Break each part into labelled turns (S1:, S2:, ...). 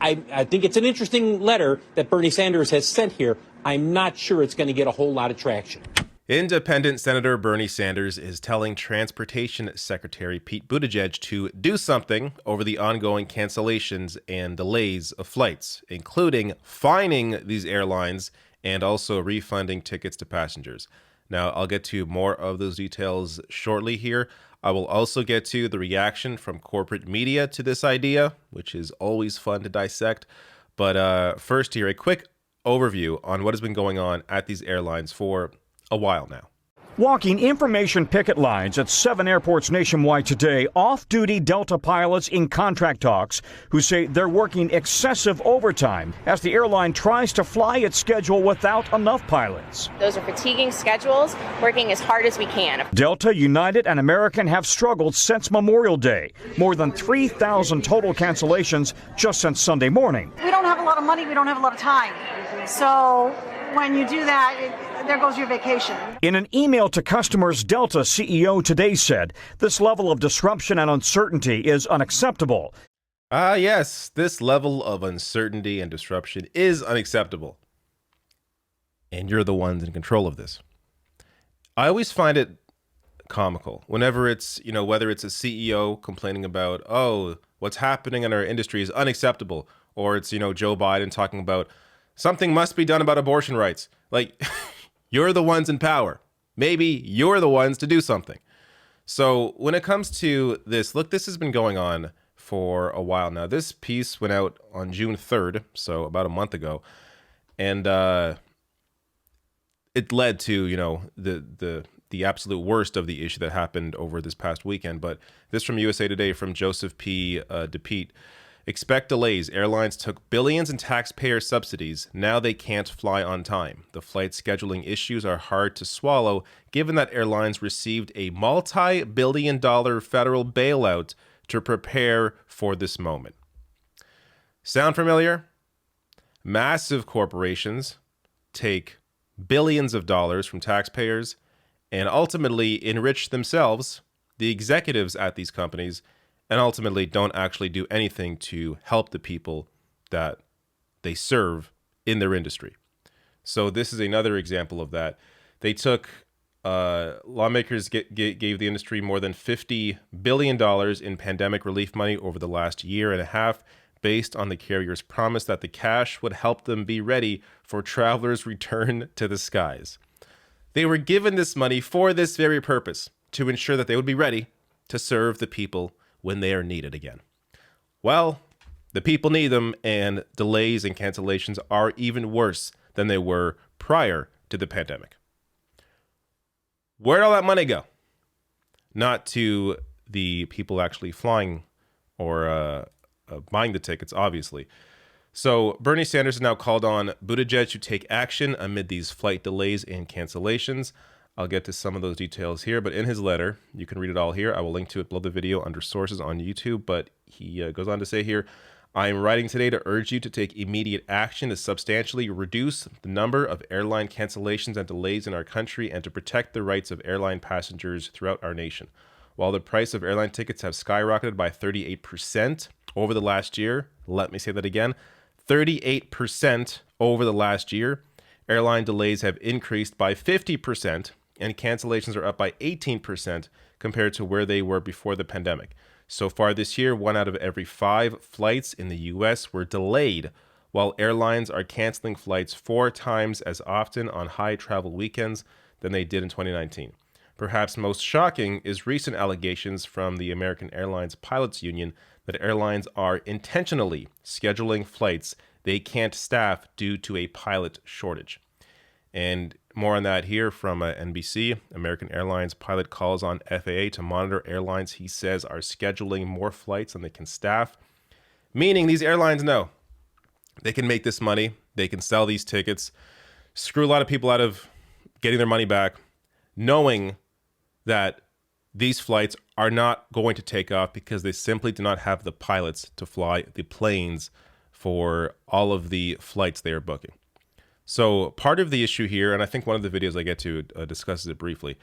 S1: I think it's an interesting letter that Bernie Sanders has sent here. I'm not sure it's going to get a whole lot of traction.
S2: Independent Senator Bernie Sanders is telling Transportation Secretary Pete Buttigieg to do something over the ongoing cancellations and delays of flights, including fining these airlines and also refunding tickets to passengers. Now, I'll get to more of those details shortly here. I will also get to the reaction from corporate media to this idea, which is always fun to dissect. But first here, a quick overview on what has been going on at these airlines for a while now.
S3: Walking information picket lines at 7 airports nationwide today, off-duty Delta pilots in contract talks who say they're working excessive overtime as the airline tries to fly its schedule without enough pilots.
S4: Those are fatiguing schedules, working as hard as we can.
S3: Delta, United, and American have struggled since Memorial Day. More than 3,000 total cancellations just since Sunday morning.
S5: We don't have a lot of money, we don't have a lot of time. So when you do that, there goes your vacation.
S3: In an email to customers, Delta CEO today said this level of disruption and uncertainty is unacceptable.
S2: Yes, this level of uncertainty and disruption is unacceptable. And you're the ones in control of this. I always find it comical whenever it's, whether it's a CEO complaining about, oh, what's happening in our industry is unacceptable, or it's, Joe Biden talking about something must be done about abortion rights. Like, you're the ones in power. Maybe you're the ones to do something. So when it comes to this, look, this has been going on for a while now. This piece went out on June 3rd, so about a month ago. And it led to, the absolute worst of the issue that happened over this past weekend. But this from USA Today from Joseph P. DePete. Expect delays. Airlines took billions in taxpayer subsidies. Now they can't fly on time. The flight scheduling issues are hard to swallow, given that airlines received a multi-billion-dollar federal bailout to prepare for this moment. Sound familiar? Massive corporations take billions of dollars from taxpayers and ultimately enrich themselves, the executives at these companies, and ultimately don't actually do anything to help the people that they serve in their industry. So this is another example of that. They took, lawmakers gave the industry more than $50 billion in pandemic relief money over the last year and a half, based on the carrier's promise that the cash would help them be ready for travelers' return to the skies. They were given this money for this very purpose, to ensure that they would be ready to serve the people when they are needed again. Well, the people need them, and delays and cancellations are even worse than they were prior to the pandemic. Where'd all that money go? Not to the people actually flying or buying the tickets, obviously. So Bernie Sanders has now called on Buttigieg to take action amid these flight delays and cancellations. I'll get to some of those details here, but in his letter, you can read it all here. I will link to it below the video under sources on YouTube, but he goes on to say here, I am writing today to urge you to take immediate action to substantially reduce the number of airline cancellations and delays in our country and to protect the rights of airline passengers throughout our nation. While the price of airline tickets have skyrocketed by 38% over the last year, let me say that again, 38% over the last year, airline delays have increased by 50%, and cancellations are up by 18% compared to where they were before the pandemic. So far this year, 1 out of every 5 flights in the U.S. were delayed, while airlines are canceling flights 4 times as often on high travel weekends than they did in 2019. Perhaps most shocking is recent allegations from the American Airlines Pilots Union that airlines are intentionally scheduling flights they can't staff due to a pilot shortage. And more on that here from NBC. American Airlines pilot calls on FAA to monitor airlines he says are scheduling more flights than they can staff. Meaning these airlines know they can make this money. They can sell these tickets, screw a lot of people out of getting their money back, knowing that these flights are not going to take off because they simply do not have the pilots to fly the planes for all of the flights they are booking. So part of the issue here, and I think one of the videos I get to discusses it briefly,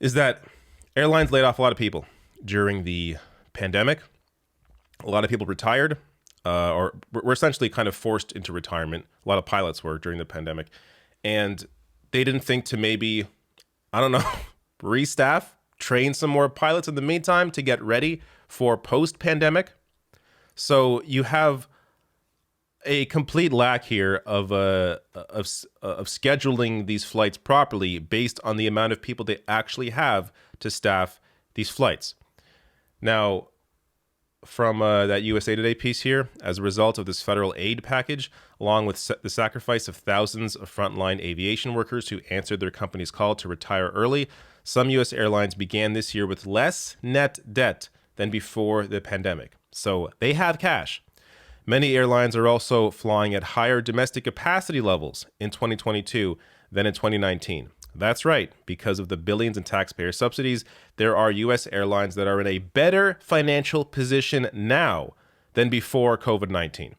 S2: is that airlines laid off a lot of people during the pandemic. A lot of people retired. or were essentially kind of forced into retirement. A lot of pilots were during the pandemic. And they didn't think to maybe, I don't know, restaff, train some more pilots in the meantime to get ready for post-pandemic. So you have a complete lack here of scheduling these flights properly based on the amount of people they actually have to staff these flights. Now, from that USA Today piece here, as a result of this federal aid package, along with the sacrifice of thousands of frontline aviation workers who answered their company's call to retire early, some U.S. airlines began this year with less net debt than before the pandemic. So they have cash. Many airlines are also flying at higher domestic capacity levels in 2022 than in 2019. That's right. Because of the billions in taxpayer subsidies, there are U.S. airlines that are in a better financial position now than before COVID-19.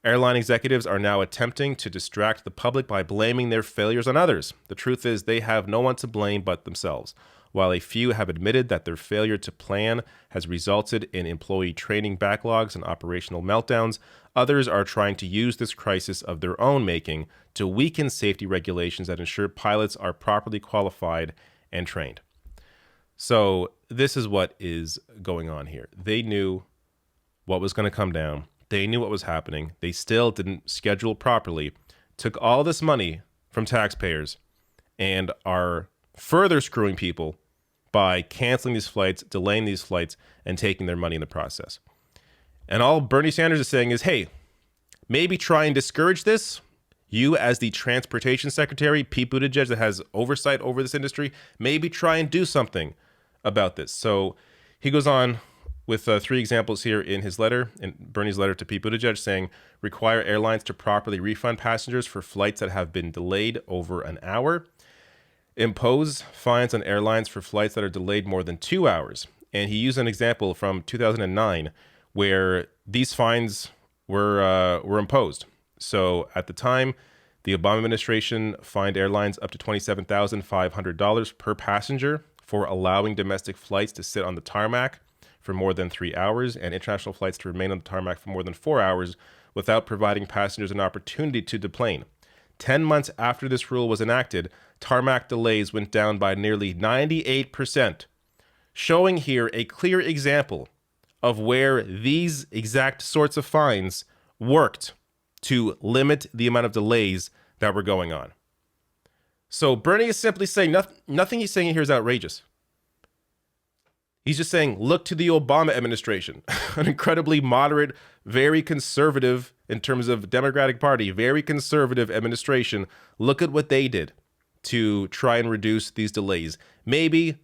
S2: Airline executives are now attempting to distract the public by blaming their failures on others. The truth is they have no one to blame but themselves. While a few have admitted that their failure to plan has resulted in employee training backlogs and operational meltdowns, others are trying to use this crisis of their own making to weaken safety regulations that ensure pilots are properly qualified and trained. So this is what is going on here. They knew what was going to come down. They knew what was happening. They still didn't schedule properly, took all this money from taxpayers, and are further screwing people by canceling these flights, delaying these flights, and taking their money in the process. And all Bernie Sanders is saying is, hey, maybe try and discourage this. You, as the Transportation Secretary, Pete Buttigieg, that has oversight over this industry, maybe try and do something about this. So he goes on with 3 examples here in his letter, in Bernie's letter to Pete Buttigieg, saying, require airlines to properly refund passengers for flights that have been delayed over an hour. Impose fines on airlines for flights that are delayed more than 2 hours. And he used an example from 2009 where these fines were imposed. So at the time, the Obama administration fined airlines up to $27,500 per passenger for allowing domestic flights to sit on the tarmac for more than 3 hours and international flights to remain on the tarmac for more than 4 hours without providing passengers an opportunity to deplane. 10 months after this rule was enacted, tarmac delays went down by nearly 98%, showing here a clear example of where these exact sorts of fines worked to limit the amount of delays that were going on. So Bernie is simply saying nothing he's saying here is outrageous. He's just saying, look to the Obama administration, an incredibly moderate, very conservative in terms of Democratic Party, very conservative administration. Look at what they did to try and reduce these delays. Maybe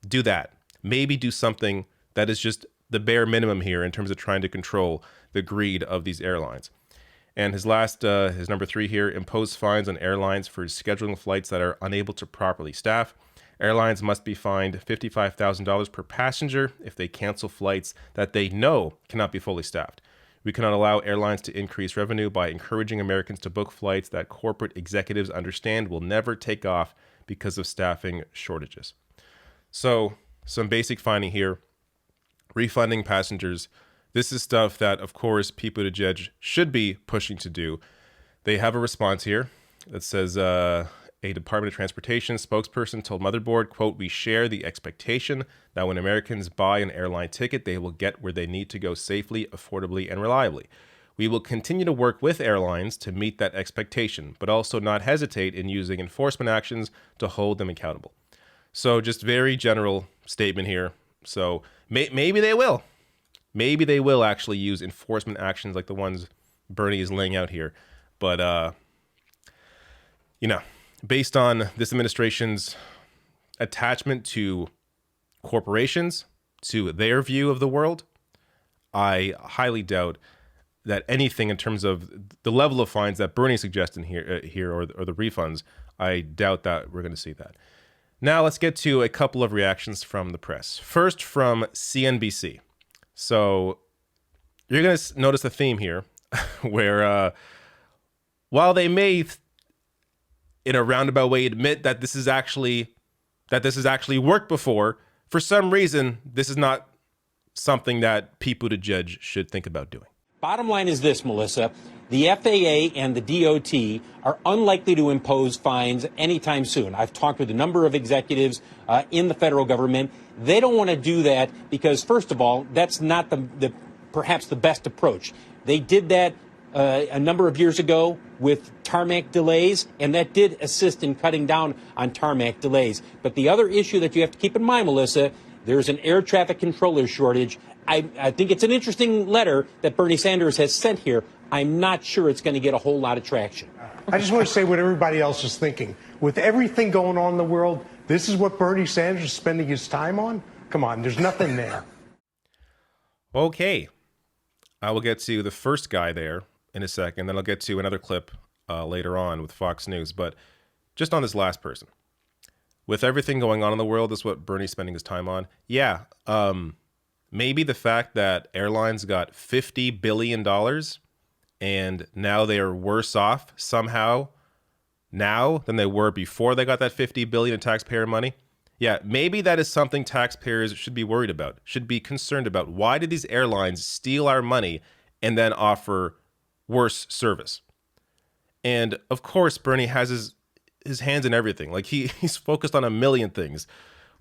S2: do that. Maybe do something that is just the bare minimum here in terms of trying to control the greed of these airlines. And his number 3 here, impose fines on airlines for scheduling flights that are unable to properly staff. Airlines must be fined $55,000 per passenger if they cancel flights that they know cannot be fully staffed. We cannot allow airlines to increase revenue by encouraging Americans to book flights that corporate executives understand will never take off because of staffing shortages. So, some basic finding here. Refunding passengers. This is stuff that, of course, Pete Buttigieg should be pushing to do. They have a response here that says, a Department of Transportation spokesperson told Motherboard, quote, we share the expectation that when Americans buy an airline ticket, they will get where they need to go safely, affordably, and reliably. We will continue to work with airlines to meet that expectation, but also not hesitate in using enforcement actions to hold them accountable. So just very general statement here. So maybe they will. Maybe they will actually use enforcement actions like the ones Bernie is laying out here. But, based on this administration's attachment to corporations, to their view of the world, I highly doubt that anything in terms of the level of fines that Bernie's suggesting here or the refunds, I doubt that we're going to see that. Now let's get to a couple of reactions from the press. First, from CNBC. So you're going to notice a theme here where while they may in a roundabout way admit that this is actually worked before, for some reason this is not something that Pete Buttigieg should think about doing.
S1: Bottom line is this, Melissa. The FAA and the DOT are unlikely to impose fines anytime soon. I've talked with a number of executives in the federal government. They don't want to do that because, first of all, that's not perhaps the best approach. They did that a number of years ago with tarmac delays, and that did assist in cutting down on tarmac delays. But the other issue that you have to keep in mind, Melissa, there's an air traffic controller shortage. I think it's an interesting letter that Bernie Sanders has sent here. I'm not sure it's going to get a whole lot of traction.
S6: I just want to say what everybody else is thinking. With everything going on in the world, this is what Bernie Sanders is spending his time on? Come on, there's nothing there.
S2: Okay. I will get to the first guy there in a second. Then I'll get to another clip later on with Fox News. But just on this last person. With everything going on in the world, this is what Bernie's spending his time on. Yeah. Maybe the fact that airlines got $50 billion and now they are worse off somehow now than they were before they got that $50 billion in taxpayer money. Yeah, maybe that is something taxpayers should be worried about, should be concerned about. Why did these airlines steal our money and then offer worse service? And of course, Bernie has his hands in everything. Like he's focused on a million things.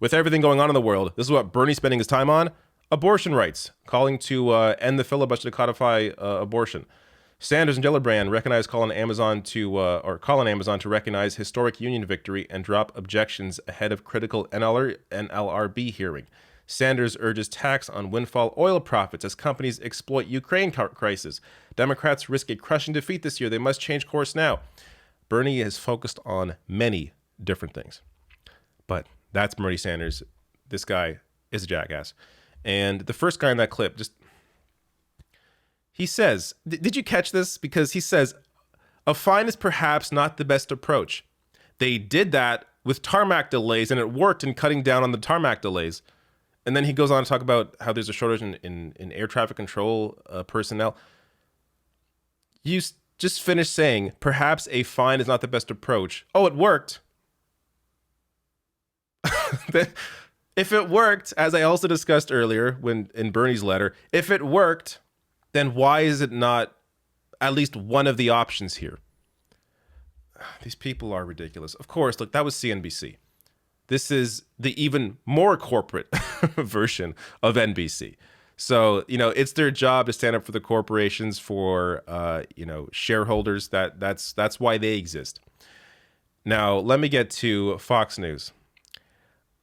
S2: With everything going on in the world, this is what Bernie's spending his time on. Abortion rights, calling to end the filibuster to codify abortion. Sanders and Gillibrand call on Amazon to recognize historic union victory and drop objections ahead of critical NLRB hearing. Sanders urges tax on windfall oil profits as companies exploit Ukraine crisis. Democrats risk a crushing defeat this year. They must change course now. Bernie is focused on many different things. But that's Bernie Sanders. This guy is a jackass. And the first guy in that clip, he says, did you catch this? Because he says, a fine is perhaps not the best approach. They did that with tarmac delays, and it worked in cutting down on the tarmac delays. And then he goes on to talk about how there's a shortage in air traffic control personnel. You just finished saying, perhaps a fine is not the best approach. Oh, it worked. If it worked, as I also discussed earlier in Bernie's letter, if it worked, then why is it not at least one of the options here? These people are ridiculous. Of course, look, that was CNBC. This is the even more corporate version of NBC. So, it's their job to stand up for the corporations, for, shareholders. That's why they exist. Now, let me get to Fox News.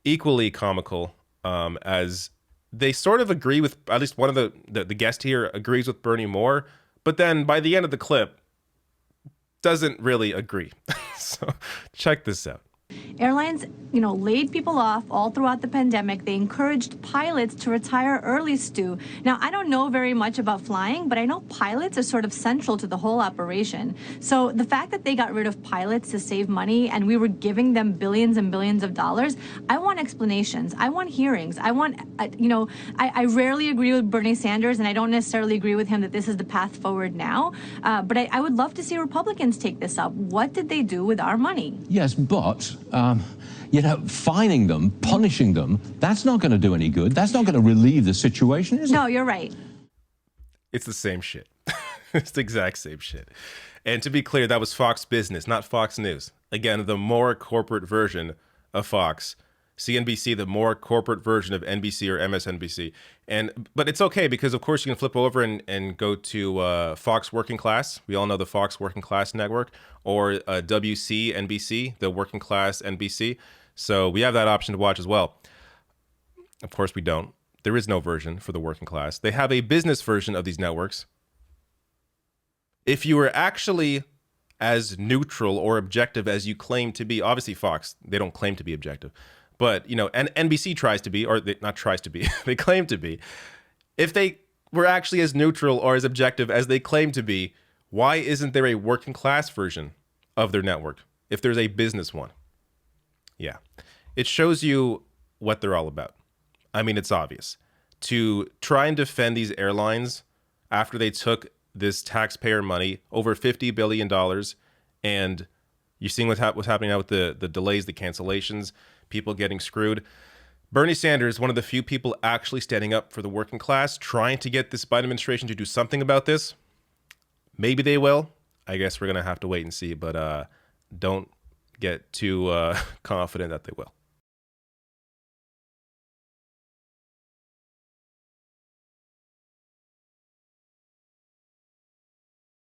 S2: Equally comical, as they sort of agree with, at least one of the guest here agrees with Bernie more, but then by the end of the clip, doesn't really agree. So check this out.
S7: Airlines, laid people off all throughout the pandemic. They encouraged pilots to retire early, Stu. Now, I don't know very much about flying, but I know pilots are sort of central to the whole operation. So the fact that they got rid of pilots to save money and we were giving them billions and billions of dollars, I want explanations. I want hearings. I want, I rarely agree with Bernie Sanders, and I don't necessarily agree with him that this is the path forward now. But I would love to see Republicans take this up. What did they do with our money?
S8: Yes, but fining them, punishing them, that's not going to do any good. That's not going to relieve the situation, is it?
S7: No, you're right.
S2: It's the same shit. It's the exact same shit. And to be clear, that was Fox Business, not Fox News. Again, the more corporate version of Fox. CNBC, the more corporate version of NBC or MSNBC. But it's okay because, of course, you can flip over and go to Fox Working Class. We all know the Fox Working Class Network, or WCNBC, the Working Class NBC. So we have that option to watch as well. Of course, we don't. There is no version for the working class. They have a business version of these networks. If you were actually as neutral or objective as you claim to be, obviously Fox, they don't claim to be objective. But, and NBC tries to be, or not tries to be, they claim to be. If they were actually as neutral or as objective as they claim to be, why isn't there a working class version of their network if there's a business one? Yeah, it shows you what they're all about. I mean, it's obvious. To try and defend these airlines after they took this taxpayer money, over $50 billion, and you're seeing what's happening now with the delays, the cancellations, people getting screwed. Bernie Sanders, one of the few people actually standing up for the working class, trying to get this Biden administration to do something about this. Maybe they will. I guess we're going to have to wait and see, but don't get too confident that they will.